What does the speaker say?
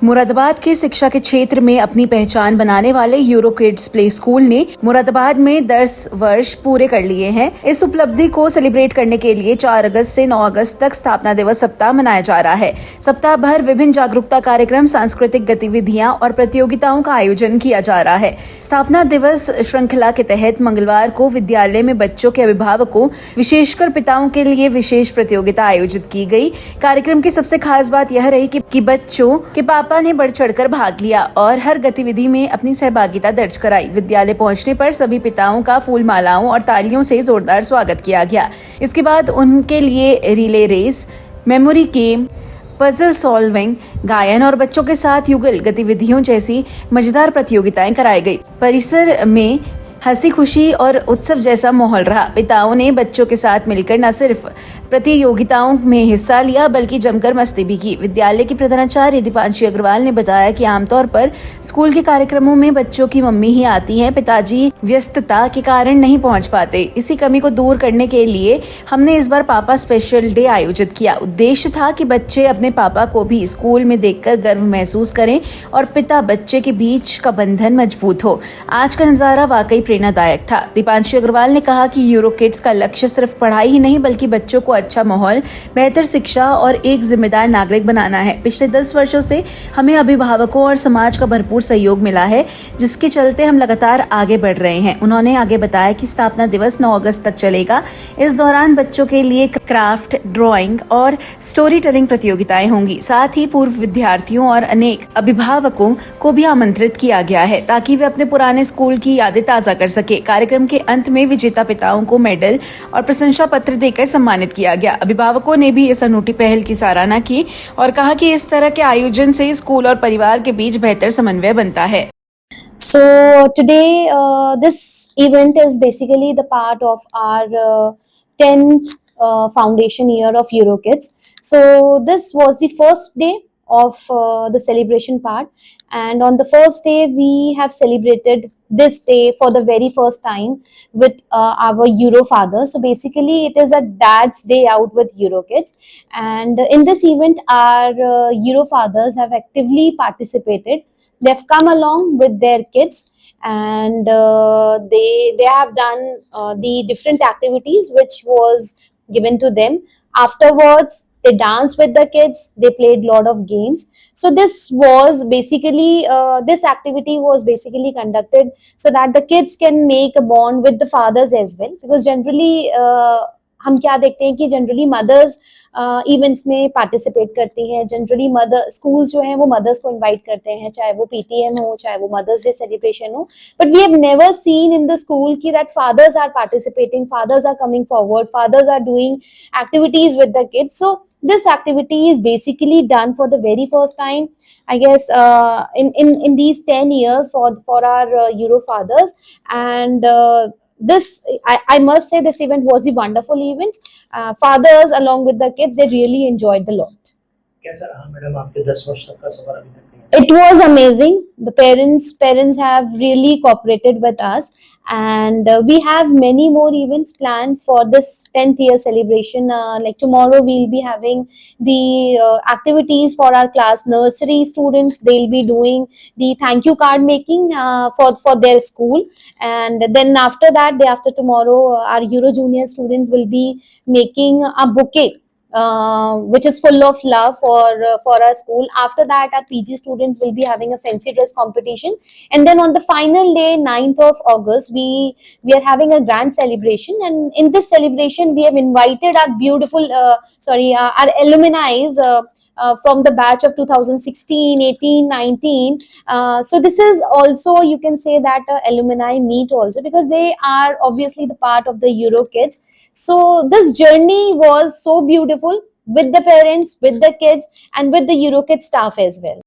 मुरादाबाद के शिक्षा के क्षेत्र में अपनी पहचान बनाने वाले यूरो किड्स प्ले स्कूल ने मुरादाबाद में 10 वर्ष पूरे कर लिए हैं। इस उपलब्धि को सेलिब्रेट करने के लिए 4 अगस्त से 9 अगस्त तक स्थापना दिवस सप्ताह मनाया जा रहा है। सप्ताह भर विभिन्न जागरूकता कार्यक्रम, सांस्कृतिक गतिविधियां और प्रतियोगिताओं का आयोजन किया जा रहा है। स्थापना दिवस श्रृंखला के तहत मंगलवार को विद्यालय में बच्चों के अभिभावकों, विशेषकर पिताओं के लिए विशेष प्रतियोगिता आयोजित की गई। कार्यक्रम की सबसे खास बात यह रही कि बच्चों के पापा ने बढ़ चढ़कर भाग लिया और हर गतिविधि में अपनी सहभागिता दर्ज कराई। विद्यालय पहुंचने पर सभी पिताओं का फूल मालाओं और तालियों से जोरदार स्वागत किया गया। इसके बाद उनके लिए relay race, memory game, puzzle solving, गायन और बच्चों के साथ युगल गतिविधियों जैसी मजेदार प्रतियोगिताएं कराई गई। परिसर में हंसी खुशी और उत्सव जैसा माहौल रहा। पिताओं ने बच्चों के साथ मिलकर न सिर्फ प्रतियोगिताओं में हिस्सा लिया बल्कि जमकर मस्ती भी की। विद्यालय की प्रधानाचार्य दीपांशी अग्रवाल ने बताया कि आमतौर पर स्कूल के कार्यक्रमों में बच्चों की मम्मी ही आती हैं। पिताजी व्यस्तता के कारण नहीं पहुंच पाते। इसी कमी को दूर करने के लिए हमने इस बार पापा स्पेशल डे आयोजित किया। उद्देश्य था कि बच्चे अपने पापा को भी स्कूल में देखकर गर्व महसूस करें और पिता बच्चे के बीच का बंधन मजबूत हो। आज का नजारा वाकई प्रेरणादायक था। दीपांशी अग्रवाल ने कहा कि यूरो किड्स का लक्ष्य सिर्फ पढ़ाई ही नहीं बल्कि बच्चों को अच्छा माहौल, बेहतर शिक्षा और एक जिम्मेदार नागरिक बनाना है। पिछले 10 वर्षों से हमें अभिभावकों और समाज का भरपूर सहयोग मिला है, जिसके चलते हम लगातार आगे बढ़ रहे हैं। उन्होंने आगे बताया कि स्थापना दिवस 9 अगस्त तक चलेगा। इस दौरान बच्चों के लिए क्राफ्ट, ड्राइंग और स्टोरी टेलिंग प्रतियोगिताएं होंगी। साथ ही पूर्व विद्यार्थियों और अनेक अभिभावकों को भी आमंत्रित किया गया है ताकि वे अपने पुराने स्कूल की यादें ताजा कर सके। कार्यक्रम के अंत में विजेता पिताओं को मेडल और प्रशंसा पत्र देकर सम्मानित किया गया। अभिभावकों ने भी इस अनूठी पहल की सराहना की और कहा कि इस तरह के आयोजन से स्कूल और परिवार के बीच बेहतर समन्वय बनता है। So today this event is basically the part of our 10th foundation year of EuroKids. So this was the first day of the celebration part, and on the first day we have celebrated this day for the very first time with our Euro fathers. So basically it is a dad's day out with EuroKids, and in this event our Euro fathers have actively participated. They have come along with their kids, and they have done the different activities which was given to them. Afterwards they danced with the kids, they played lot of games. So this was basically this activity was basically conducted so that the kids can make a bond with the fathers as well, because generally हम क्या देखते हैं कि generally mother's events में participate करती हैं। Generally mother schools जो हैं वो मदर्स को इनवाइट करते हैं, चाहे वो पीटीएम हो, चाहे वो मदर्स डे सेलिब्रेशन हो, but we have never seen in the school कि that fathers are participating, fathers are coming forward, fathers are doing activities with the kids. So this activity is basically done for the very first time, I guess, in these 10 years for our Euro fathers. And this I must say this event was the wonderful event. Fathers along with the kids, they really enjoyed the lot. कैसा रहा madam आपके 10 वर्ष तक का सफर अभी तक? It was amazing. The parents have really cooperated with us, and we have many more events planned for this 10th year celebration. Like tomorrow we'll be having the activities for our class nursery students. They'll be doing the thank you card making for their school, and then after that, day after tomorrow, our Euro junior students will be making a bouquet which is full of love for our school. After that, our PG students will be having a fancy dress competition, and then on the final day, 9th of August, we are having a grand celebration. And in this celebration, we have invited our beautiful our alumni from the batch of 2016, 18, 19. So this is also, you can say that alumni meet also, because they are obviously the part of the Euro Kids. So this journey was so beautiful with the parents, with the kids, and with the Euro Kids staff as well.